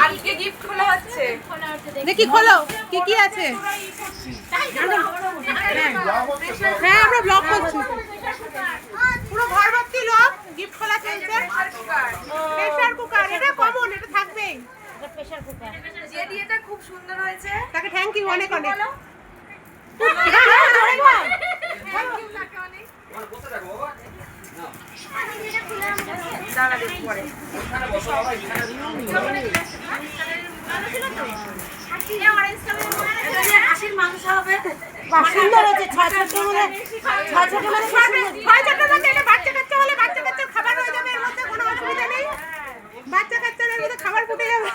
আজকে গিফট খোলা হচ্ছে। দেখি খোলো কি কি আছে। হ্যাঁ আমরা ব্লগ করছি, পুরো ঘর ভর্তি লোক। গিফট খোলা চলছে। প্রেসার কুকার, এটা কমন, এটা থাকবেই। এটা প্রেসার কুকার, যে দিয়েটা খুব সুন্দর হয়েছে, তাকে থ্যাংক ইউ অনেক অনেক। সুন্দর হয়েছে। ছয় বাচ্চা কাচ্চা হলে বাচ্চা কাচ্চার খাবার হয়ে যাবে, এর মধ্যে কোনো অসুবিধা নেই। বাচ্চা কাচ্চাদের মধ্যে খাবার ফুটে যাবে।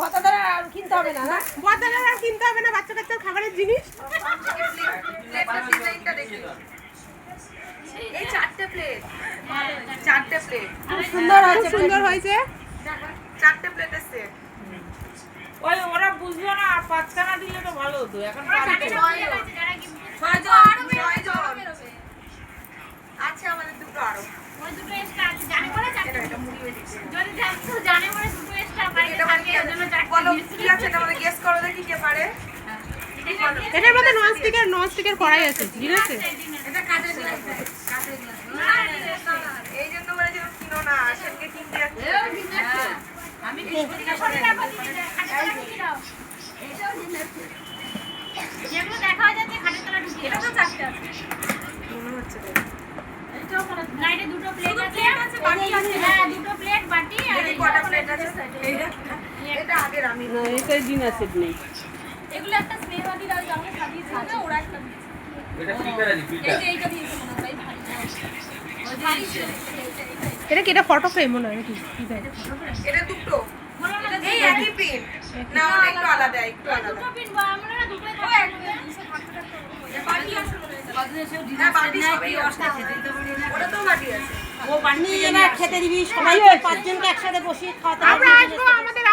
বড়দার আর কিনতে হবে না, না বড়দার আর কিনতে হবে না বাচ্চা কাচ্চার খাবারের জিনিস। এই চারটে প্লেট খুব সুন্দর হয়েছে, সুন্দর হয়েছে। চারটে প্লেটের সেট। ওই ওরা বুঝলো না, আর পাঁচখানা দিলে তো ভালো হতো। এখন আচ্ছা আমাদের দুটো আরো গেস করো দেখি কে পারে। এটার মধ্যে ননস্টিকের কড়াই আছে, ঠিক আছে। এই জন্য বলেছিলাম কিনো না, সেনকে কিনতে যাচ্ছে। এটা আগের আমি এটাই ডিনার সেট নেই। এগুলো একটা স্নেহবাদী রাজ আমাকে সাজিয়েছে না, ওরা একটা এটা ফিল্টার আছে, ফিল্টার। এইটা দিয়েছে মনে হয় ভাই। এটা কি, এটা ফটো ফ্রেম মনে হয় নাকি? এটা দুটো, এই একই পিন না, ওটা একটু আলাদা, একটু আলাদা। দুটো পিন বা আমরা না দুটোই তো বাটি আছে মনে হয়। হ্যাঁ বাটি সবই আছে, ওটা তো বাটি আছে। ও বাড়ি এবার খেতে দিবি সবাইকে, পাঁচজনকে একসাথে বসিয়ে খাওয়াতে হবে। আমরা আসবো,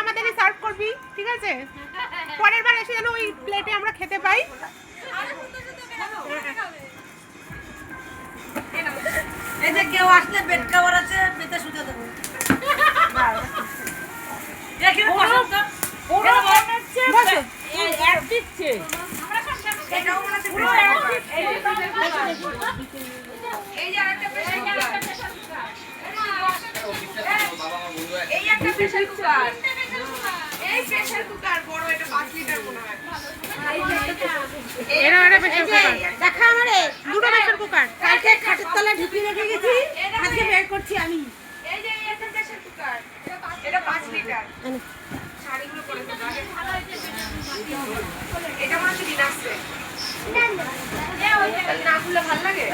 আমাদেরই সার্ভ করবি, ঠিক আছে। পরের বার এসে যেন ওই প্লেটে আমরা খেতে পাই। এই যে কেউ আসলে বেড কভার আছে, বেতে শুতে দেবো। এখানে বসো তো। ওরা বানাচ্ছে, এই এক দিচ্ছে। এটাও মনে হচ্ছে পুরো এক দিচ্ছে। এই যে আরেকটা প্রেসার কুকার, এই একটা প্রেসার কুকার, এই প্রেসার কুকার বড়, এটা 5 লিটার মনে হয়। এটা প্রেসার কুকার দেখা আমারে দুটো প্রেসার কুকার। কালকে খাটের তলায় ঢুকিয়ে রেখে গেছি, আজকে বের করছি আমি। এই যে এই একটা প্রেসার কুকার, এটা 5 লিটার। শাড়িগুলো পরে তো আগে এটা মনে হচ্ছে ডিনার সেট। না খুলে ভালো লাগে,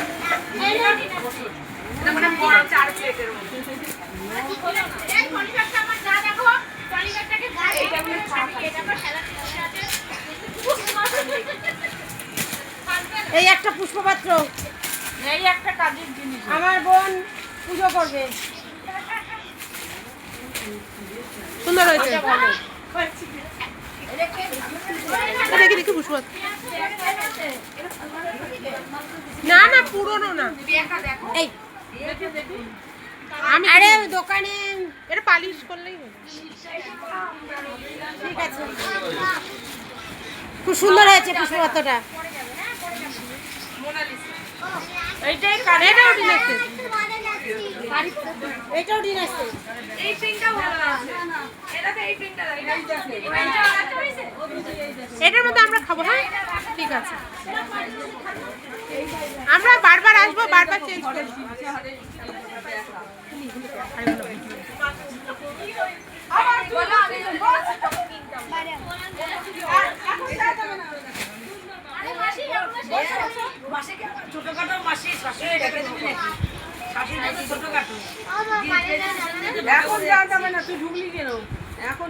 এটা মানে বড় 4 প্লেটের মতো। এই পরিবারটা আমার যা দেখো, পরিবারটাকে যা এইটা মানে এটা আমার খেলা আছে। এই একটা পুষ্পপাত্র, এই একটা কাজের জিনিস। আমার বোন পুজো করবে। সুন্দর হয়েছে। দেখি দেখি পুষ্প, না না পুরনো না। এই আমি আরে দোকানে এটা পালিশ করলেই হবে। ঠিক আছে, খুব সুন্দর হয়েছে পুষ্পপাত্রটা। এইটাই এটাও ডিনার সেট। এটাও ডিনার সেট। এই পিনটা ভালো আছে। এটাতে এই পিনটা এটার মধ্যে আমরা খাবো। হ্যাঁ ঠিক আছে, আমরা বারবার আসবো, বারবার চেঞ্জ করবো। ছোটখাটো মাসি শাশুড়ি রেখে দিবি নাকি? শাশুড়ি নাকি ছোটখাটো? এখন যাওয়া যাবে না, তুই ঢুকলি কেন? এখন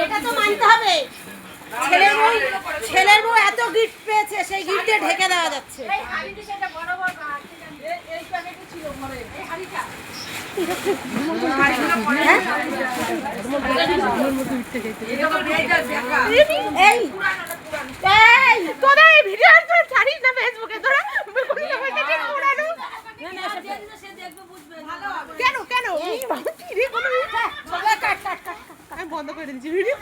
এটা তো মানতে হবে, ছেলের বউ এত গিফট পেয়েছে, সেই গিফটে ঢেকে দেওয়া যাচ্ছে। এই তোরা এই ভিডিও ছাড়িস না ফেসবুকে, তোরা পুরানো কেন কেন এই বাবা, কি রে, কোনো আমি বন্ধ করে দিচ্ছি ভিডিও।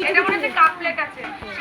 এটা মনে হচ্ছে কাপ প্লেট আছে।